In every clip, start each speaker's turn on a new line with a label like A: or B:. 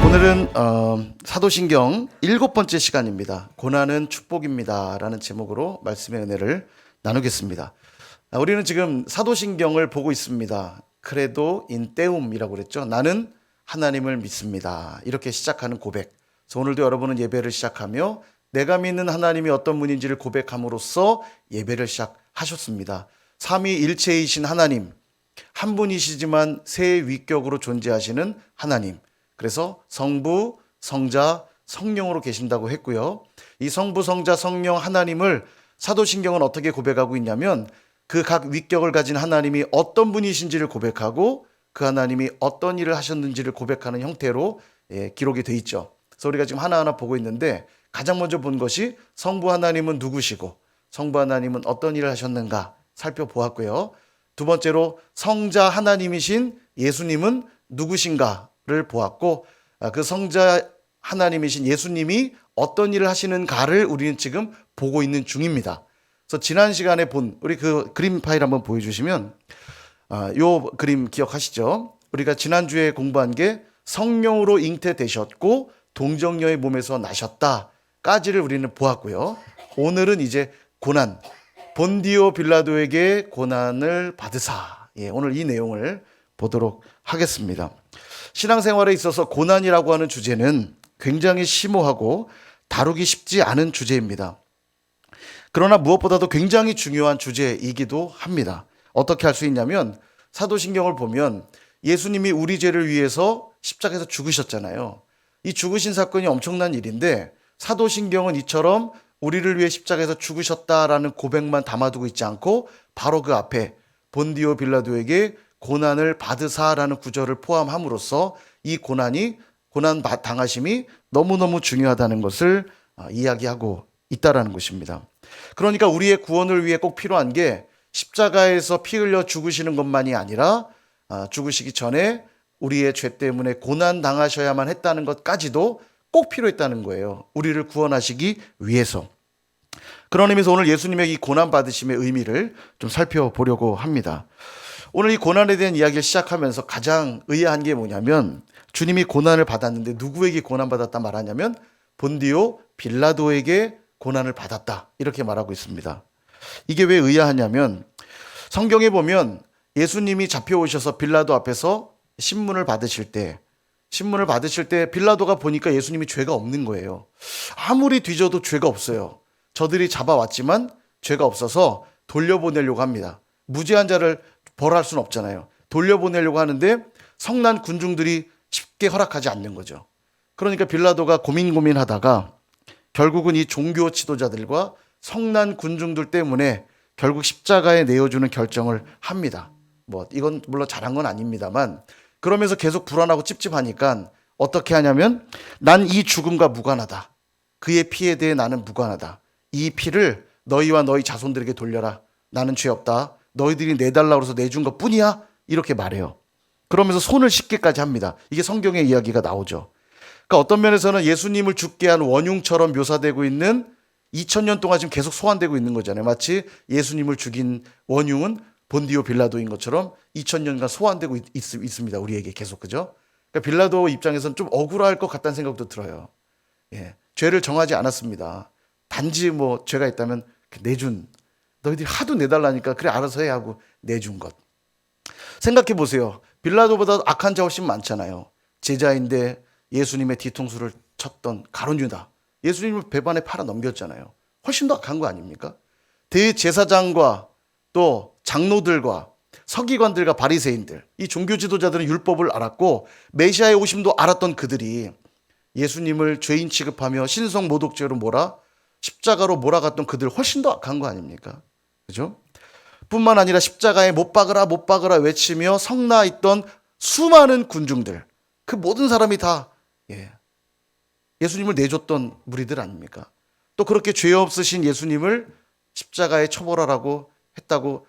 A: 오늘은 사도신경 7번째 시간입니다. 고난은 축복입니다 라는 제목으로 말씀의 은혜를 나누겠습니다. 우리는 지금 사도신경을 보고 있습니다. 크레도 인 떼움이라고 그랬죠. 나는 하나님을 믿습니다. 이렇게 시작하는 고백. 그래서 오늘도 여러분은 예배를 시작하며 내가 믿는 하나님이 어떤 분인지를 고백함으로써 예배를 시작하셨습니다. 삼위일체이신 하나님, 한 분이시지만 세 위격으로 존재하시는 하나님. 그래서 성부, 성자, 성령으로 계신다고 했고요. 이 성부, 성자, 성령 하나님을 사도신경은 어떻게 고백하고 있냐면 그 각 위격을 가진 하나님이 어떤 분이신지를 고백하고 그 하나님이 어떤 일을 하셨는지를 고백하는 형태로 기록이 돼 있죠. 그래서 우리가 지금 하나하나 보고 있는데 가장 먼저 본 것이 성부 하나님은 누구시고 성부 하나님은 어떤 일을 하셨는가 살펴보았고요. 두 번째로 성자 하나님이신 예수님은 누구신가를 보았고 그 성자 하나님이신 예수님이 어떤 일을 하시는가를 우리는 지금 보고 있는 중입니다. 그래서 지난 시간에 본 우리 그 그림 파일 한번 보여주시면 요 그림 기억하시죠? 우리가 지난주에 공부한 게 성령으로 잉태되셨고 동정녀의 몸에서 나셨다까지를 우리는 보았고요. 오늘은 이제 고난, 본디오 빌라도에게 고난을 받으사. 오늘 이 내용을 보도록 하겠습니다. 신앙생활에 있어서 고난이라고 하는 주제는 굉장히 심오하고 다루기 쉽지 않은 주제입니다. 그러나 무엇보다도 굉장히 중요한 주제이기도 합니다. 어떻게 할 수 있냐면 사도신경을 보면 예수님이 우리 죄를 위해서 십자가에서 죽으셨잖아요. 이 죽으신 사건이 엄청난 일인데 사도신경은 이처럼 우리를 위해 십자가에서 죽으셨다라는 고백만 담아두고 있지 않고 바로 그 앞에 본디오 빌라도에게 고난을 받으사라는 구절을 포함함으로써 이 고난 당하심이 너무너무 중요하다는 것을 이야기하고 있다라는 것입니다. 그러니까 우리의 구원을 위해 꼭 필요한 게 십자가에서 피 흘려 죽으시는 것만이 아니라 죽으시기 전에 우리의 죄 때문에 고난 당하셔야만 했다는 것까지도 꼭 필요했다는 거예요. 우리를 구원하시기 위해서. 그런 의미에서 오늘 예수님의 이 고난 받으심의 의미를 좀 살펴보려고 합니다. 오늘 이 고난에 대한 이야기를 시작하면서 가장 의아한 게 뭐냐면 주님이 고난을 받았는데 누구에게 고난 받았다 말하냐면 본디오 빌라도에게 고난을 받았다 이렇게 말하고 있습니다. 이게 왜 의아하냐면 성경에 보면 예수님이 잡혀오셔서 빌라도 앞에서 신문을 받으실 때 빌라도가 보니까 예수님이 죄가 없는 거예요. 아무리 뒤져도 죄가 없어요. 저들이 잡아왔지만 죄가 없어서 돌려보내려고 합니다. 무죄한 자를 벌할 수는 없잖아요. 돌려보내려고 하는데 성난 군중들이 쉽게 허락하지 않는 거죠. 그러니까 빌라도가 고민하다가 결국은 이 종교 지도자들과 성난 군중들 때문에 결국 십자가에 내어주는 결정을 합니다. 이건 물론 잘한 건 아닙니다만 그러면서 계속 불안하고 찝찝하니까 어떻게 하냐면 난 이 죽음과 무관하다. 그의 피에 대해 나는 무관하다. 이 피를 너희와 너희 자손들에게 돌려라. 나는 죄 없다. 너희들이 내달라고 해서 내준 것 뿐이야. 이렇게 말해요. 그러면서 손을 씻기까지 합니다. 이게 성경의 이야기가 나오죠. 그러니까 어떤 면에서는 예수님을 죽게 한 원흉처럼 묘사되고 있는 2000년 동안 지금 계속 소환되고 있는 거잖아요. 마치 예수님을 죽인 원흉은 본디오 빌라도인 것처럼 2000년간 소환되고 있습니다. 우리에게 계속. 그죠? 그러니까 빌라도 입장에서는 좀 억울할 것 같다는 생각도 들어요. 죄를 정하지 않았습니다. 단지 죄가 있다면 내준, 너희들이 하도 내달라니까 그래 알아서 해 하고 내준 것. 생각해 보세요. 빌라도보다 악한 자 훨씬 많잖아요. 제자인데 예수님의 뒤통수를 쳤던 가룟 유다. 예수님을 배반에 팔아 넘겼잖아요. 훨씬 더 악한 거 아닙니까? 대제사장과 또 장로들과 서기관들과 바리새인들, 이 종교 지도자들은 율법을 알았고 메시아의 오심도 알았던 그들이 예수님을 죄인 취급하며 신성 모독죄로 십자가로 몰아갔던 그들 훨씬 더 악한 거 아닙니까? 그죠? 뿐만 아니라 십자가에 못 박으라 외치며 성나 있던 수많은 군중들, 그 모든 사람이 다 예수님을 내줬던 무리들 아닙니까? 또 그렇게 죄 없으신 예수님을 십자가에 처벌하라고 했다고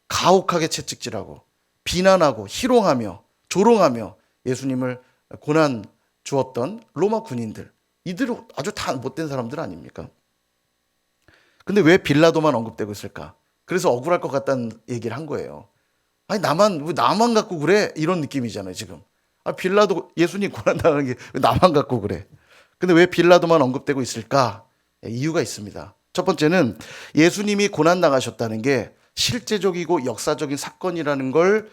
A: 가혹하게 채찍질하고 비난하고 희롱하며 조롱하며 예수님을 고난 주었던 로마 군인들, 이들 아주 다 못된 사람들 아닙니까? 근데 왜 빌라도만 언급되고 있을까? 그래서 억울할 것 같다는 얘기를 한 거예요. 아니 왜 나만 갖고 그래? 이런 느낌이잖아요 지금. 빌라도 예수님 고난당하는 게 왜 나만 갖고 그래? 근데 왜 빌라도만 언급되고 있을까? 이유가 있습니다. 첫 번째는 예수님이 고난당하셨다는 게 실제적이고 역사적인 사건이라는 걸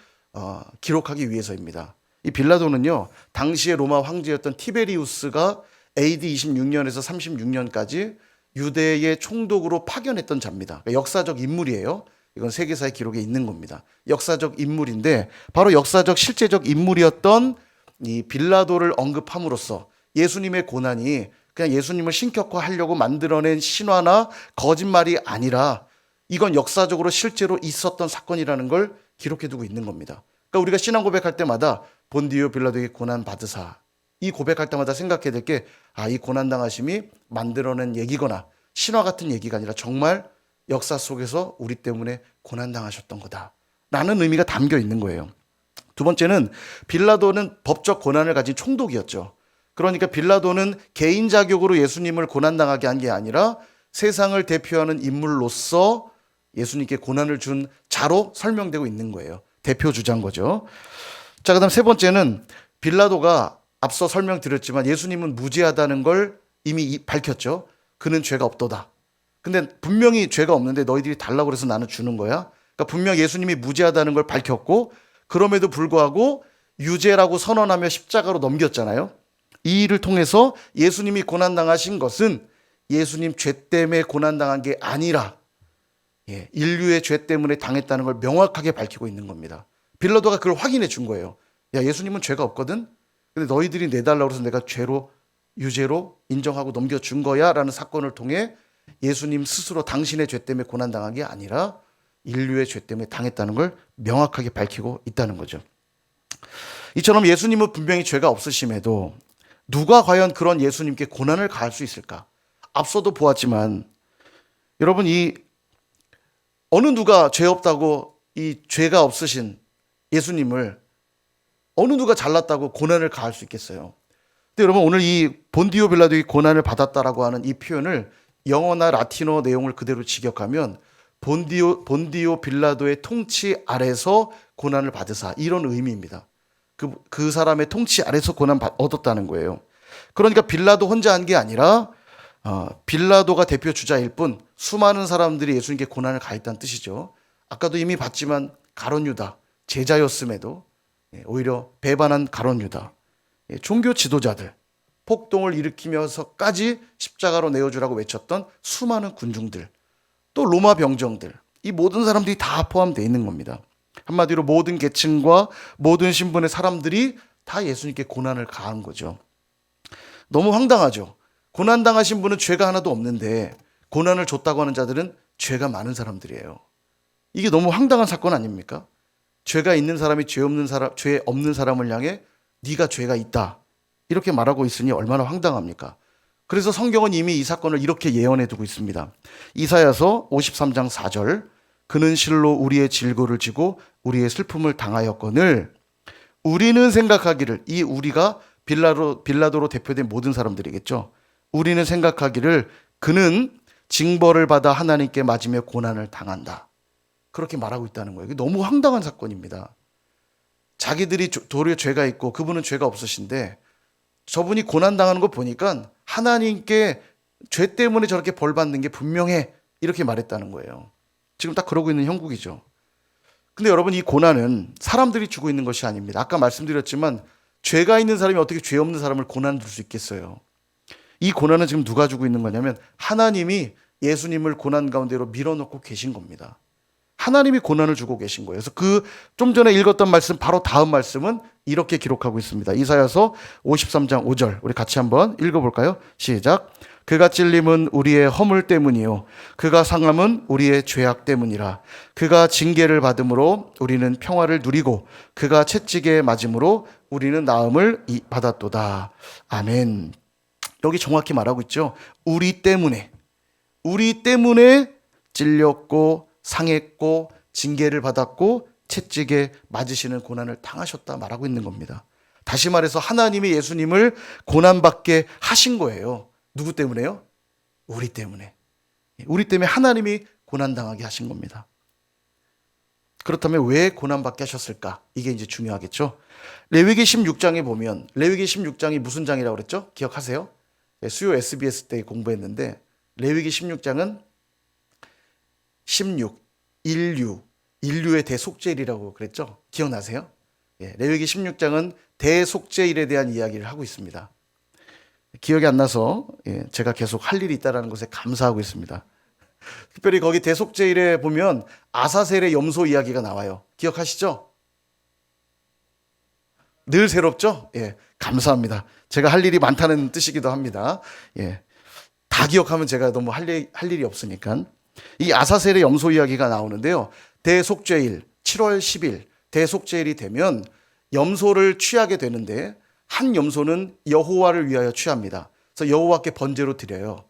A: 기록하기 위해서입니다. 이 빌라도는요, 당시의 로마 황제였던 티베리우스가 AD 26년에서 36년까지 유대의 총독으로 파견했던 자입니다. 그러니까 역사적 인물이에요. 이건 세계사의 기록에 있는 겁니다. 역사적 인물인데 바로 역사적 실제적 인물이었던 이 빌라도를 언급함으로써 예수님의 고난이 그냥 예수님을 신격화하려고 만들어낸 신화나 거짓말이 아니라 이건 역사적으로 실제로 있었던 사건이라는 걸 기록해두고 있는 겁니다. 그러니까 우리가 신앙 고백할 때마다 본디오 빌라도에게 고난 받으사, 이 고백할 때마다 생각해야 될 게 이 고난당하심이 만들어낸 얘기거나 신화 같은 얘기가 아니라 정말 역사 속에서 우리 때문에 고난당하셨던 거다 라는 의미가 담겨 있는 거예요. 두 번째는 빌라도는 법적 권한을 가진 총독이었죠. 그러니까 빌라도는 개인 자격으로 예수님을 고난당하게 한 게 아니라 세상을 대표하는 인물로서 예수님께 고난을 준 자로 설명되고 있는 거예요. 대표 주자인 거죠. 자, 그다음 세 번째는 빌라도가 앞서 설명드렸지만 예수님은 무죄하다는 걸 이미 밝혔죠. 그는 죄가 없도다. 근데 분명히 죄가 없는데 너희들이 달라고 그래서 나는 주는 거야. 그러니까 분명 예수님이 무죄하다는 걸 밝혔고 그럼에도 불구하고 유죄라고 선언하며 십자가로 넘겼잖아요. 이 일을 통해서 예수님이 고난당하신 것은 예수님 죄 때문에 고난당한 게 아니라 인류의 죄 때문에 당했다는 걸 명확하게 밝히고 있는 겁니다. 빌라도가 그걸 확인해 준 거예요. 야, 예수님은 죄가 없거든. 근데 너희들이 내달라고 해서 내가 유죄로 인정하고 넘겨준 거야 라는 사건을 통해 예수님 스스로 당신의 죄 때문에 고난당한 게 아니라 인류의 죄 때문에 당했다는 걸 명확하게 밝히고 있다는 거죠. 이처럼 예수님은 분명히 죄가 없으심에도 누가 과연 그런 예수님께 고난을 가할 수 있을까? 앞서도 보았지만 여러분, 이 어느 누가 죄 없다고 이 죄가 없으신 예수님을 어느 누가 잘났다고 고난을 가할 수 있겠어요? 근데 여러분, 오늘 이 본디오 빌라도의 고난을 받았다라고 하는 이 표현을 영어나 라틴어 내용을 그대로 직역하면 본디오 빌라도의 통치 아래서 고난을 받으사, 이런 의미입니다. 그 사람의 통치 아래서 고난 얻었다는 거예요. 그러니까 빌라도 혼자 한 게 아니라 빌라도가 대표 주자일 뿐 수많은 사람들이 예수님께 고난을 가했다는 뜻이죠. 아까도 이미 봤지만 가룟 유다, 제자였음에도 오히려 배반한 가룟 유다, 종교 지도자들, 폭동을 일으키면서까지 십자가로 내어주라고 외쳤던 수많은 군중들, 또 로마 병정들, 이 모든 사람들이 다 포함되어 있는 겁니다. 한마디로 모든 계층과 모든 신분의 사람들이 다 예수님께 고난을 가한 거죠. 너무 황당하죠. 고난당하신 분은 죄가 하나도 없는데 고난을 줬다고 하는 자들은 죄가 많은 사람들이에요. 이게 너무 황당한 사건 아닙니까? 죄가 있는 사람이 죄 없는 사람을 향해 네가 죄가 있다 이렇게 말하고 있으니 얼마나 황당합니까? 그래서 성경은 이미 이 사건을 이렇게 예언해 두고 있습니다. 이사야서 53장 4절, 그는 실로 우리의 질고를 지고 우리의 슬픔을 당하였거늘 우리는 생각하기를, 이 우리가 빌라도로 대표된 모든 사람들이겠죠. 우리는 생각하기를 그는 징벌을 받아 하나님께 맞으며 고난을 당한다. 그렇게 말하고 있다는 거예요. 이게 너무 황당한 사건입니다. 자기들이 도리어 죄가 있고 그분은 죄가 없으신데 저분이 고난당하는 거 보니까 하나님께 죄 때문에 저렇게 벌 받는 게 분명해, 이렇게 말했다는 거예요. 지금 딱 그러고 있는 형국이죠. 근데 여러분, 이 고난은 사람들이 주고 있는 것이 아닙니다. 아까 말씀드렸지만 죄가 있는 사람이 어떻게 죄 없는 사람을 고난을 줄 수 있겠어요? 이 고난은 지금 누가 주고 있는 거냐면 하나님이 예수님을 고난 가운데로 밀어넣고 계신 겁니다. 하나님이 고난을 주고 계신 거예요. 그래서 그 좀 전에 읽었던 말씀 바로 다음 말씀은 이렇게 기록하고 있습니다. 이사야서 53장 5절 우리 같이 한번 읽어볼까요? 시작. 그가 찔림은 우리의 허물 때문이요 그가 상함은 우리의 죄악 때문이라. 그가 징계를 받음으로 우리는 평화를 누리고 그가 채찍에 맞음으로 우리는 나음을 받았도다. 아멘. 여기 정확히 말하고 있죠. 우리 때문에 찔렸고 상했고 징계를 받았고 채찍에 맞으시는 고난을 당하셨다 말하고 있는 겁니다. 다시 말해서 하나님이 예수님을 고난받게 하신 거예요. 누구 때문에요? 우리 때문에. 우리 때문에 하나님이 고난당하게 하신 겁니다. 그렇다면 왜 고난받게 하셨을까? 이게 이제 중요하겠죠. 레위기 16장에 보면, 레위기 16장이 무슨 장이라고 그랬죠? 기억하세요? 수요 SBS 때 공부했는데, 레위기 16장은 16, 인류의 대속죄일이라고 그랬죠? 기억나세요? 레위기 16장은 대속죄일에 대한 이야기를 하고 있습니다. 기억이 안 나서 제가 계속 할 일이 있다는 것에 감사하고 있습니다. 특별히 거기 대속죄일에 보면 아사셀의 염소 이야기가 나와요. 기억하시죠? 늘 새롭죠? 감사합니다. 제가 할 일이 많다는 뜻이기도 합니다. 다 기억하면 제가 너무 할 일이 없으니까. 이 아사셀의 염소 이야기가 나오는데요. 대속죄일 7월 10일 대속죄일이 되면 염소를 취하게 되는데 한 염소는 여호와를 위하여 취합니다. 그래서 여호와께 번제로 드려요.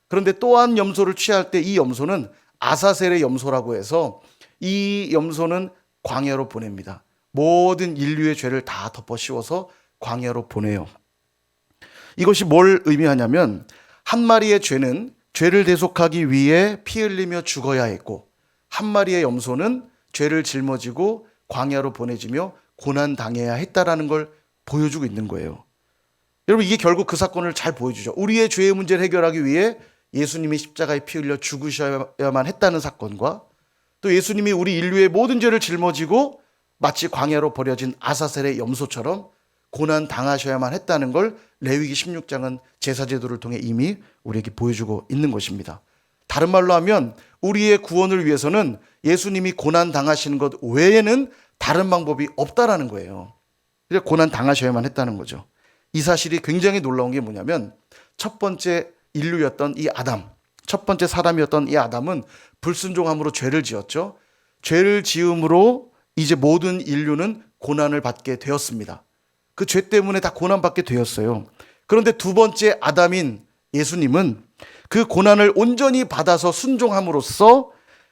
A: 그런데 또 한 염소를 취할 때 이 염소는 아사셀의 염소라고 해서 이 염소는 광야로 보냅니다. 모든 인류의 죄를 다 덮어 씌워서 광야로 보내요. 이것이 뭘 의미하냐면 한 마리의 죄는 죄를 대속하기 위해 피 흘리며 죽어야 했고 한 마리의 염소는 죄를 짊어지고 광야로 보내지며 고난 당해야 했다라는 걸 보여주고 있는 거예요. 여러분 이게 결국 그 사건을 잘 보여주죠. 우리의 죄의 문제를 해결하기 위해 예수님이 십자가에 피 흘려 죽으셔야만 했다는 사건과 또 예수님이 우리 인류의 모든 죄를 짊어지고 마치 광야로 버려진 아사셀의 염소처럼 고난 당하셔야만 했다는 걸 레위기 16장은 제사제도를 통해 이미 우리에게 보여주고 있는 것입니다. 다른 말로 하면 우리의 구원을 위해서는 예수님이 고난 당하시는 것 외에는 다른 방법이 없다라는 거예요. 그래서 고난 당하셔야만 했다는 거죠. 이 사실이 굉장히 놀라운 게 뭐냐면 첫 번째 인류였던 이 아담, 첫 번째 사람이었던 이 아담은 불순종함으로 죄를 지었죠. 죄를 지음으로 이제 모든 인류는 고난을 받게 되었습니다. 그 죄 때문에 다 고난받게 되었어요. 그런데 두 번째 아담인 예수님은 그 고난을 온전히 받아서 순종함으로써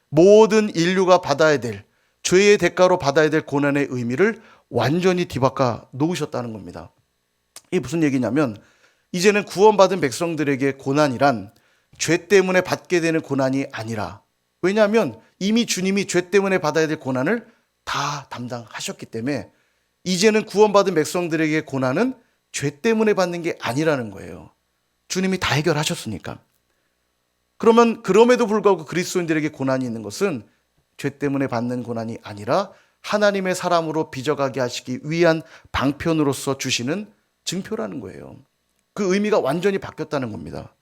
A: 모든 인류가 받아야 될 죄의 대가로 받아야 될 고난의 의미를 완전히 뒤바꿔 놓으셨다는 겁니다. 이게 무슨 얘기냐면 이제는 구원받은 백성들에게 고난이란 죄 때문에 받게 되는 고난이 아니라, 왜냐하면 이미 주님이 죄 때문에 받아야 될 고난을 다 담당하셨기 때문에 이제는 구원받은 백성들에게 고난은 죄 때문에 받는 게 아니라는 거예요. 주님이 다 해결하셨으니까. 그러면 그럼에도 불구하고 그리스도인들에게 고난이 있는 것은 죄 때문에 받는 고난이 아니라 하나님의 사람으로 빚어가게 하시기 위한 방편으로서 주시는 증표라는 거예요. 그 의미가 완전히 바뀌었다는 겁니다.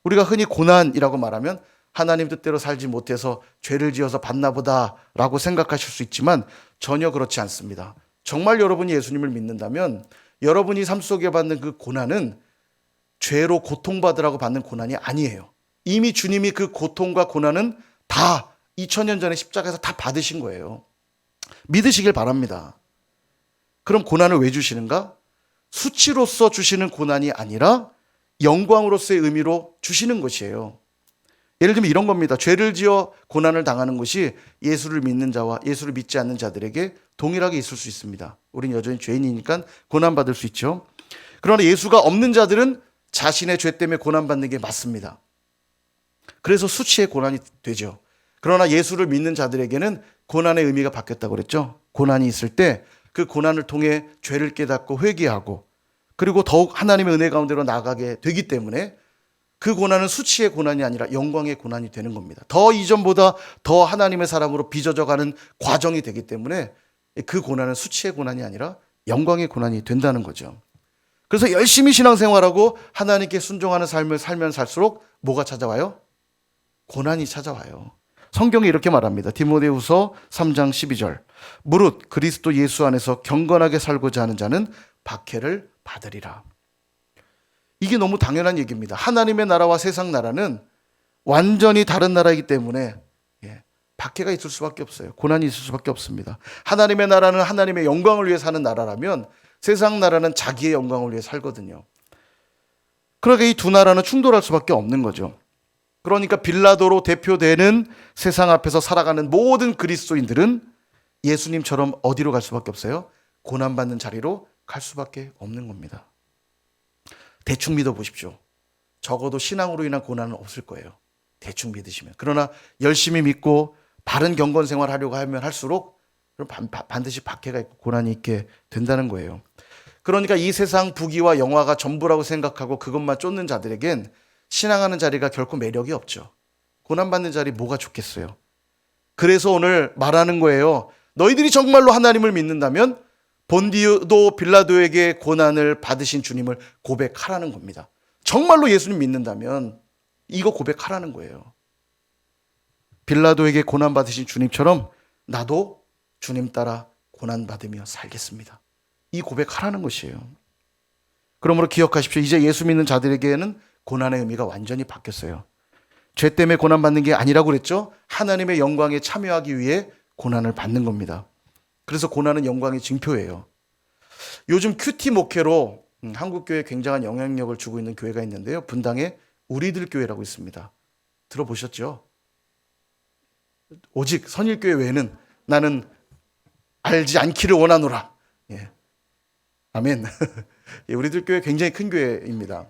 A: 우리가 흔히 고난이라고 말하면 하나님 뜻대로 살지 못해서 죄를 지어서 받나 보다라고 생각하실 수 있지만 전혀 그렇지 않습니다. 정말 여러분이 예수님을 믿는다면 여러분이 삶 속에 받는 그 고난은 죄로 고통받으라고 받는 고난이 아니에요. 이미 주님이 그 고통과 고난은 다 2000년 전에 십자가에서 다 받으신 거예요. 믿으시길 바랍니다. 그럼 고난을 왜 주시는가? 수치로서 주시는 고난이 아니라 영광으로서의 의미로 주시는 것이에요. 예를 들면 이런 겁니다. 죄를 지어 고난을 당하는 것이 예수를 믿는 자와 예수를 믿지 않는 자들에게 동일하게 있을 수 있습니다. 우린 여전히 죄인이니까 고난받을 수 있죠. 그러나 예수가 없는 자들은 자신의 죄 때문에 고난받는 게 맞습니다. 그래서 수치의 고난이 되죠. 그러나 예수를 믿는 자들에게는 고난의 의미가 바뀌었다고 그랬죠. 고난이 있을 때 그 고난을 통해 죄를 깨닫고 회개하고 그리고 더욱 하나님의 은혜 가운데로 나아가게 되기 때문에 그 고난은 수치의 고난이 아니라 영광의 고난이 되는 겁니다. 더 이전보다 더 하나님의 사람으로 빚어져가는 과정이 되기 때문에 그 고난은 수치의 고난이 아니라 영광의 고난이 된다는 거죠. 그래서 열심히 신앙생활하고 하나님께 순종하는 삶을 살면 살수록 뭐가 찾아와요? 고난이 찾아와요. 성경이 이렇게 말합니다. 디모데후서 3장 12절. 무릇 그리스도 예수 안에서 경건하게 살고자 하는 자는 박해를 받으리라. 이게 너무 당연한 얘기입니다. 하나님의 나라와 세상 나라는 완전히 다른 나라이기 때문에 박해가 있을 수밖에 없어요. 고난이 있을 수밖에 없습니다. 하나님의 나라는 하나님의 영광을 위해 사는 나라라면 세상 나라는 자기의 영광을 위해 살거든요. 그러게 이 두 나라는 충돌할 수밖에 없는 거죠. 그러니까 빌라도로 대표되는 세상 앞에서 살아가는 모든 그리스도인들은 예수님처럼 어디로 갈 수밖에 없어요? 고난받는 자리로 갈 수밖에 없는 겁니다. 대충 믿어보십시오. 적어도 신앙으로 인한 고난은 없을 거예요. 대충 믿으시면. 그러나 열심히 믿고 바른 경건 생활하려고 하면 할수록 그럼 반드시 박해가 있고 고난이 있게 된다는 거예요. 그러니까 이 세상 부귀와 영화가 전부라고 생각하고 그것만 쫓는 자들에겐 신앙하는 자리가 결코 매력이 없죠. 고난받는 자리 뭐가 좋겠어요. 그래서 오늘 말하는 거예요. 너희들이 정말로 하나님을 믿는다면 본디도 빌라도에게 고난을 받으신 주님을 고백하라는 겁니다. 정말로 예수님 믿는다면 이거 고백하라는 거예요. 빌라도에게 고난 받으신 주님처럼 나도 주님 따라 고난 받으며 살겠습니다. 이 고백하라는 것이에요. 그러므로 기억하십시오. 이제 예수 믿는 자들에게는 고난의 의미가 완전히 바뀌었어요. 죄 때문에 고난 받는 게 아니라고 그랬죠. 하나님의 영광에 참여하기 위해 고난을 받는 겁니다. 그래서 고난은 영광의 징표예요. 요즘 큐티 목회로 한국교회에 굉장한 영향력을 주고 있는 교회가 있는데요. 분당에 우리들 교회라고 있습니다. 들어보셨죠? 오직 선일교회 외에는 나는 알지 않기를 원하노라. 예. 아멘. 예, 우리들 교회 굉장히 큰 교회입니다.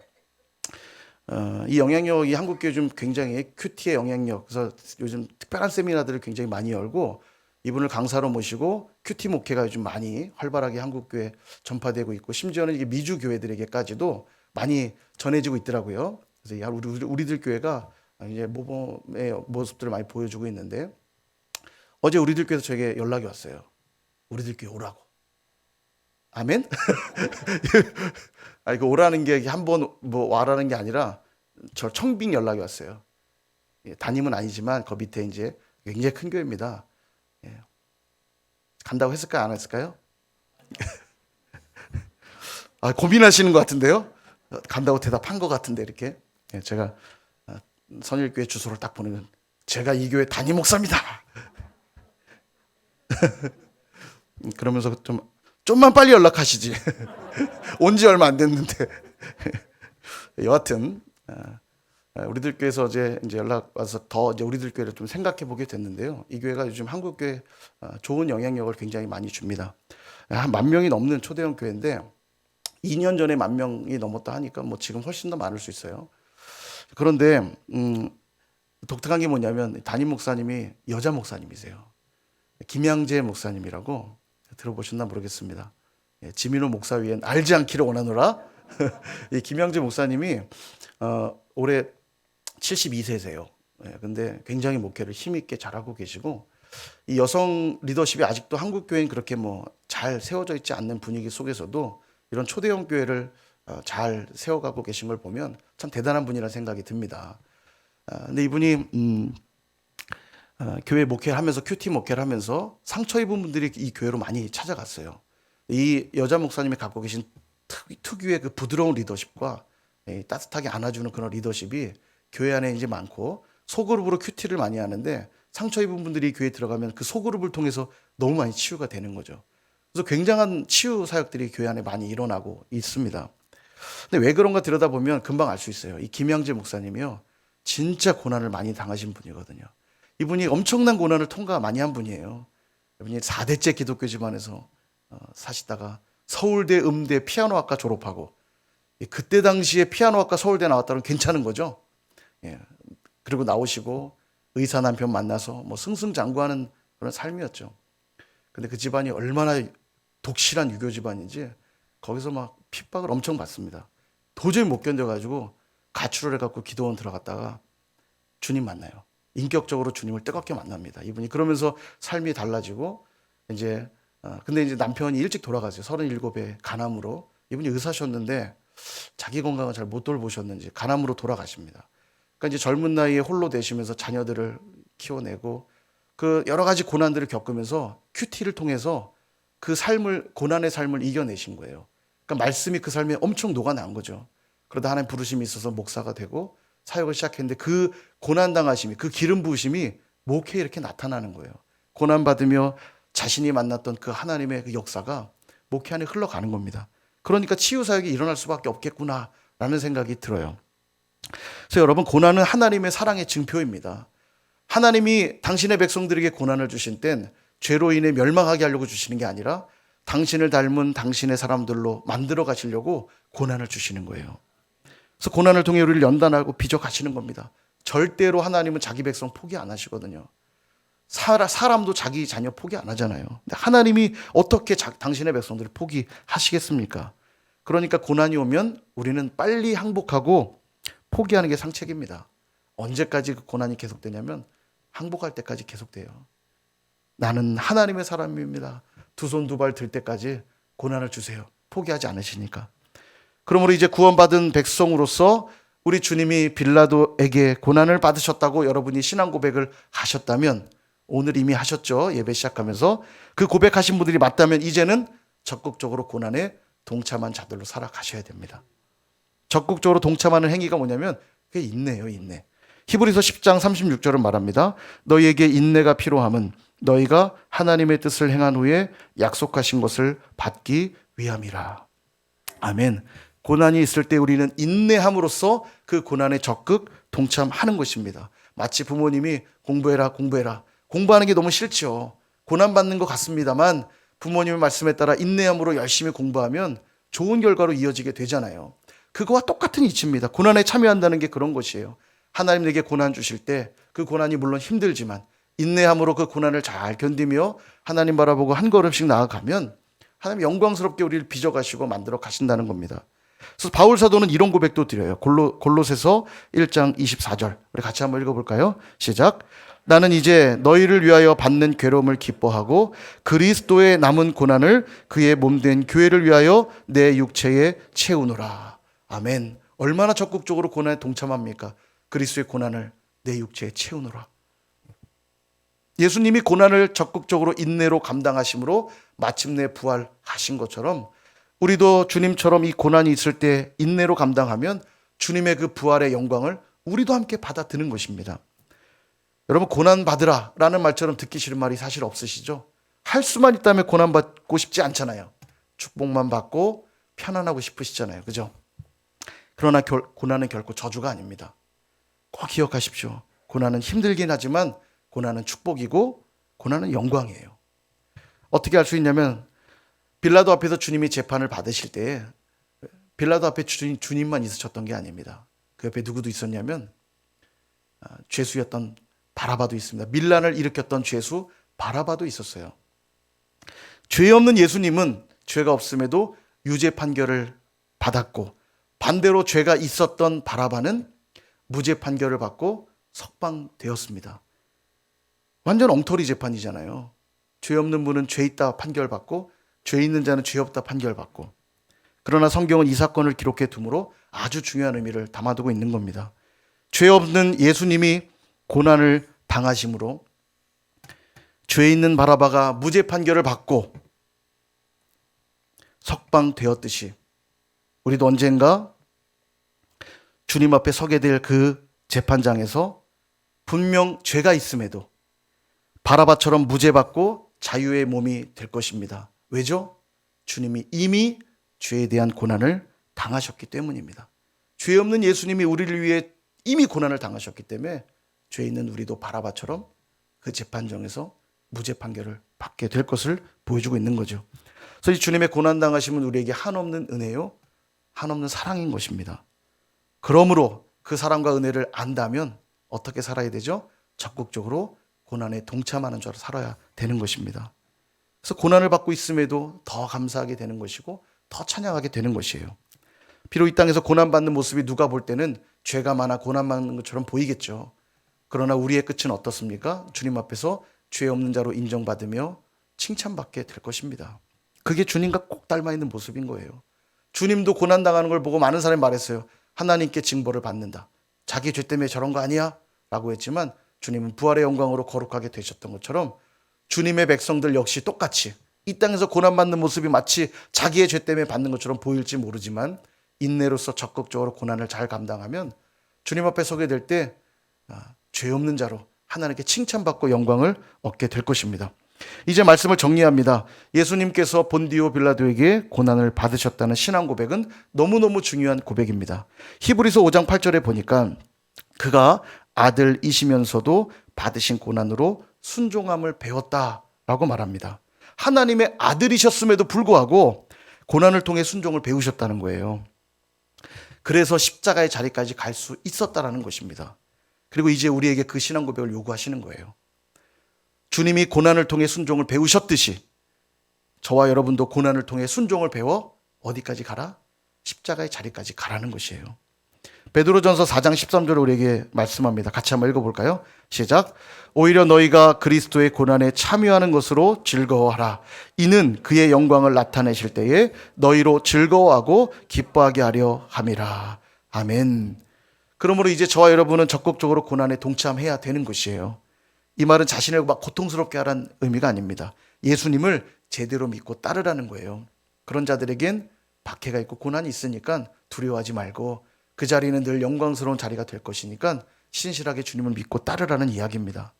A: 이 영향력이 한국교회 좀 굉장히 큐티의 영향력. 그래서 요즘 특별한 세미나들을 굉장히 많이 열고 이분을 강사로 모시고 큐티 목회가 요즘 많이 활발하게 한국교회 전파되고 있고 심지어는 이게 미주 교회들에게까지도 많이 전해지고 있더라고요. 그래서 우리들 교회가 이제 모범의 모습들을 많이 보여주고 있는데 어제 우리들 교회에서 저에게 연락이 왔어요. 우리들 교회 오라고. 아멘? 아니, 그 오라는 게 한번 뭐 와라는 게 아니라 저 청빙 연락이 왔어요. 예, 담임은 아니지만 그 밑에 이제 굉장히 큰 교회입니다. 예. 간다고 했을까요? 안 했을까요? 아, 고민하시는 것 같은데요? 간다고 대답한 것 같은데 이렇게. 예, 제가 선일교회 주소를 딱 보내면 제가 이 교회 담임 목사입니다. 그러면서 좀만 빨리 연락하시지. 온 지 얼마 안 됐는데. 여하튼 우리들 교회에서 이제 연락 와서 더 이제 우리들 교회를 좀 생각해 보게 됐는데요. 이 교회가 요즘 한국 교회 좋은 영향력을 굉장히 많이 줍니다. 한 10,000명이 넘는 초대형 교회인데 2년 전에 10,000명이 넘었다 하니까 뭐 지금 훨씬 더 많을 수 있어요. 그런데 독특한 게 뭐냐면 담임 목사님이 여자 목사님이세요. 김양재 목사님이라고 들어보셨나 모르겠습니다. 예, 지민호 목사 위엔 알지 않기를 원하노라. 이 김양재 목사님이 올해 72세세요. 예, 근데 굉장히 목회를 힘있게 잘하고 계시고 이 여성 리더십이 아직도 한국 교회는 그렇게 뭐 잘 세워져 있지 않는 분위기 속에서도 이런 초대형 교회를 잘 세워가고 계신 걸 보면 참 대단한 분이라는 생각이 듭니다. 근데 이분이 교회 목회를 하면서 큐티 목회를 하면서 상처 입은 분들이 이 교회로 많이 찾아갔어요. 이 여자 목사님이 갖고 계신 특유의 그 부드러운 리더십과 따뜻하게 안아주는 그런 리더십이 교회 안에 이제 많고 소그룹으로 큐티를 많이 하는데 상처 입은 분들이 교회에 들어가면 그 소그룹을 통해서 너무 많이 치유가 되는 거죠. 그래서 굉장한 치유 사역들이 교회 안에 많이 일어나고 있습니다. 근데 왜 그런가 들여다보면 금방 알 수 있어요. 이 김양재 목사님이요. 진짜 고난을 많이 당하신 분이거든요. 이분이 엄청난 고난을 통과 많이 한 분이에요. 이분이 4대째 기독교 집안에서 사시다가 서울대 음대 피아노학과 졸업하고 그때 당시에 피아노학과 서울대 나왔다면 괜찮은 거죠. 예. 그리고 나오시고 의사 남편 만나서 뭐 승승장구하는 그런 삶이었죠. 근데 그 집안이 얼마나 독실한 유교 집안인지 거기서 막 핍박을 엄청 받습니다. 도저히 못 견뎌가지고 가출을 해갖고 기도원 들어갔다가 주님 만나요. 인격적으로 주님을 뜨겁게 만납니다. 이분이 그러면서 삶이 달라지고 근데 이제 남편이 일찍 돌아가세요. 37에 간암으로. 이분이 의사셨는데 자기 건강을 잘 못 돌보셨는지 간암으로 돌아가십니다. 그러니까 이제 젊은 나이에 홀로 되시면서 자녀들을 키워내고 그 여러 가지 고난들을 겪으면서 큐티를 통해서 그 고난의 삶을 이겨내신 거예요. 그러니까 말씀이 그 삶에 엄청 녹아난 거죠. 그러다 하나님 부르심이 있어서 목사가 되고 사역을 시작했는데 그 고난당하심이, 그 기름 부으심이 목회에 이렇게 나타나는 거예요. 고난받으며 자신이 만났던 그 하나님의 그 역사가 목회 안에 흘러가는 겁니다. 그러니까 치유사역이 일어날 수밖에 없겠구나라는 생각이 들어요. 그래서 여러분, 고난은 하나님의 사랑의 증표입니다. 하나님이 당신의 백성들에게 고난을 주신 땐 죄로 인해 멸망하게 하려고 주시는 게 아니라 당신을 닮은 당신의 사람들로 만들어 가시려고 고난을 주시는 거예요. 그래서 고난을 통해 우리를 연단하고 빚어가시는 겁니다. 절대로 하나님은 자기 백성 포기 안 하시거든요. 사람도 자기 자녀 포기 안 하잖아요. 근데 하나님이 어떻게 당신의 백성들을 포기하시겠습니까? 그러니까 고난이 오면 우리는 빨리 항복하고 포기하는 게 상책입니다. 언제까지 그 고난이 계속되냐면 항복할 때까지 계속돼요. 나는 하나님의 사람입니다. 두 손 두 발 들 때까지 고난을 주세요. 포기하지 않으시니까. 그러므로 이제 구원받은 백성으로서 우리 주님이 빌라도에게 고난을 받으셨다고 여러분이 신앙 고백을 하셨다면, 오늘 이미 하셨죠. 예배 시작하면서. 그 고백하신 분들이 맞다면 이제는 적극적으로 고난에 동참한 자들로 살아가셔야 됩니다. 적극적으로 동참하는 행위가 뭐냐면 그게 인내예요. 인내. 히브리서 10장 36절은 말합니다. 너희에게 인내가 필요함은 너희가 하나님의 뜻을 행한 후에 약속하신 것을 받기 위함이라. 아멘. 고난이 있을 때 우리는 인내함으로써 그 고난에 적극 동참하는 것입니다. 마치 부모님이 공부해라. 공부하는 게 너무 싫죠. 고난받는 것 같습니다만 부모님의 말씀에 따라 인내함으로 열심히 공부하면 좋은 결과로 이어지게 되잖아요. 그거와 똑같은 이치입니다. 고난에 참여한다는 게 그런 것이에요. 하나님 내게 고난 주실 때 그 고난이 물론 힘들지만 인내함으로 그 고난을 잘 견디며 하나님 바라보고 한 걸음씩 나아가면 하나님 영광스럽게 우리를 빚어가시고 만들어 가신다는 겁니다. 그래서 바울 사도는 이런 고백도 드려요. 골로새서 1장 24절. 우리 같이 한번 읽어볼까요? 시작. 나는 이제 너희를 위하여 받는 괴로움을 기뻐하고 그리스도의 남은 고난을 그의 몸된 교회를 위하여 내 육체에 채우노라. 아멘. 얼마나 적극적으로 고난에 동참합니까? 그리스도의 고난을 내 육체에 채우노라. 예수님이 고난을 적극적으로 인내로 감당하심으로 마침내 부활하신 것처럼 우리도 주님처럼 이 고난이 있을 때 인내로 감당하면 주님의 그 부활의 영광을 우리도 함께 받아드는 것입니다. 여러분, 고난 받으라 라는 말처럼 듣기 싫은 말이 사실 없으시죠? 할 수만 있다면 고난 받고 싶지 않잖아요. 축복만 받고 편안하고 싶으시잖아요. 그죠? 그러나 고난은 결코 저주가 아닙니다. 꼭 기억하십시오. 고난은 힘들긴 하지만 고난은 축복이고 고난은 영광이에요. 어떻게 알 수 있냐면 빌라도 앞에서 주님이 재판을 받으실 때 빌라도 앞에 주님만 있으셨던 게 아닙니다. 그 옆에 누구도 있었냐면 죄수였던 바라바도 있습니다. 밀란을 일으켰던 죄수 바라바도 있었어요. 죄 없는 예수님은 죄가 없음에도 유죄 판결을 받았고 반대로 죄가 있었던 바라바는 무죄 판결을 받고 석방되었습니다. 완전 엉터리 재판이잖아요. 죄 없는 분은 죄 있다 판결받고 죄 있는 자는 죄 없다 판결받고. 그러나 성경은 이 사건을 기록해 두므로 아주 중요한 의미를 담아두고 있는 겁니다. 죄 없는 예수님이 고난을 당하심으로 죄 있는 바라바가 무죄 판결을 받고 석방되었듯이 우리도 언젠가 주님 앞에 서게 될 그 재판장에서 분명 죄가 있음에도 바라바처럼 무죄받고 자유의 몸이 될 것입니다. 왜죠? 주님이 이미 죄에 대한 고난을 당하셨기 때문입니다. 죄 없는 예수님이 우리를 위해 이미 고난을 당하셨기 때문에 죄 있는 우리도 바라바처럼 그 재판정에서 무죄 판결을 받게 될 것을 보여주고 있는 거죠. 그래서 이 주님의 고난 당하심은 우리에게 한없는 은혜요, 한없는 사랑인 것입니다. 그러므로 그 사랑과 은혜를 안다면 어떻게 살아야 되죠? 적극적으로 고난에 동참하는 자로 살아야 되는 것입니다. 그래서 고난을 받고 있음에도 더 감사하게 되는 것이고 더 찬양하게 되는 것이에요. 비록 이 땅에서 고난받는 모습이 누가 볼 때는 죄가 많아 고난받는 것처럼 보이겠죠. 그러나 우리의 끝은 어떻습니까? 주님 앞에서 죄 없는 자로 인정받으며 칭찬받게 될 것입니다. 그게 주님과 꼭 닮아있는 모습인 거예요. 주님도 고난당하는 걸 보고 많은 사람이 말했어요. 하나님께 징벌을 받는다. 자기 죄 때문에 저런 거 아니야? 라고 했지만 주님은 부활의 영광으로 거룩하게 되셨던 것처럼 주님의 백성들 역시 똑같이 이 땅에서 고난받는 모습이 마치 자기의 죄 때문에 받는 것처럼 보일지 모르지만 인내로서 적극적으로 고난을 잘 감당하면 주님 앞에 서게 될 때 죄 없는 자로 하나님께 칭찬받고 영광을 얻게 될 것입니다. 이제 말씀을 정리합니다. 예수님께서 본디오 빌라도에게 고난을 받으셨다는 신앙 고백은 너무너무 중요한 고백입니다. 히브리서 5장 8절에 보니까 그가 아들이시면서도 받으신 고난으로 순종함을 배웠다라고 말합니다. 하나님의 아들이셨음에도 불구하고 고난을 통해 순종을 배우셨다는 거예요. 그래서 십자가의 자리까지 갈 수 있었다라는 것입니다. 그리고 이제 우리에게 그 신앙 고백을 요구하시는 거예요. 주님이 고난을 통해 순종을 배우셨듯이 저와 여러분도 고난을 통해 순종을 배워 어디까지 가라? 십자가의 자리까지 가라는 것이에요. 베드로전서 4장 13절을 우리에게 말씀합니다. 같이 한번 읽어볼까요? 시작. 오히려 너희가 그리스도의 고난에 참여하는 것으로 즐거워하라. 이는 그의 영광을 나타내실 때에 너희로 즐거워하고 기뻐하게 하려 함이라. 아멘. 그러므로 이제 저와 여러분은 적극적으로 고난에 동참해야 되는 것이에요. 이 말은 자신을 막 고통스럽게 하라는 의미가 아닙니다. 예수님을 제대로 믿고 따르라는 거예요. 그런 자들에겐 박해가 있고 고난이 있으니까 두려워하지 말고 그 자리는 늘 영광스러운 자리가 될 것이니까 신실하게 주님을 믿고 따르라는 이야기입니다.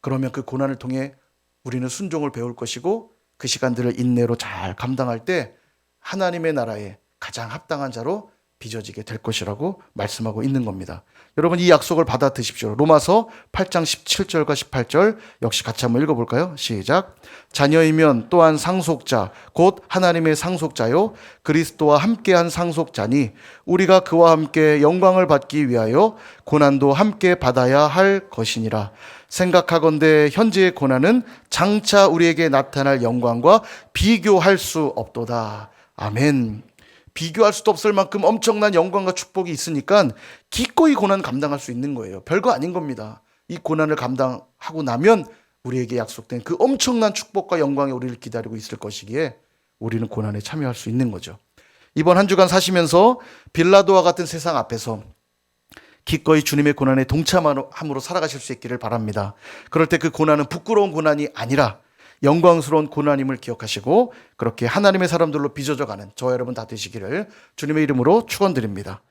A: 그러면 그 고난을 통해 우리는 순종을 배울 것이고 그 시간들을 인내로 잘 감당할 때 하나님의 나라에 가장 합당한 자로 빚어지게 될 것이라고 말씀하고 있는 겁니다. 여러분 이 약속을 받아 드십시오. 로마서 8장 17절과 18절 역시 같이 한번 읽어볼까요? 시작. 자녀이면 또한 상속자 곧 하나님의 상속자요 그리스도와 함께한 상속자니 우리가 그와 함께 영광을 받기 위하여 고난도 함께 받아야 할 것이니라. 생각하건대 현재의 고난은 장차 우리에게 나타날 영광과 비교할 수 없도다. 아멘. 비교할 수도 없을 만큼 엄청난 영광과 축복이 있으니까 기꺼이 고난 감당할 수 있는 거예요. 별거 아닌 겁니다. 이 고난을 감당하고 나면 우리에게 약속된 그 엄청난 축복과 영광이 우리를 기다리고 있을 것이기에 우리는 고난에 참여할 수 있는 거죠. 이번 한 주간 사시면서 빌라도와 같은 세상 앞에서 기꺼이 주님의 고난에 동참함으로 살아가실 수 있기를 바랍니다. 그럴 때 그 고난은 부끄러운 고난이 아니라 영광스러운 고난임을 기억하시고 그렇게 하나님의 사람들로 빚어져 가는 저와 여러분 다 되시기를 주님의 이름으로 축원드립니다.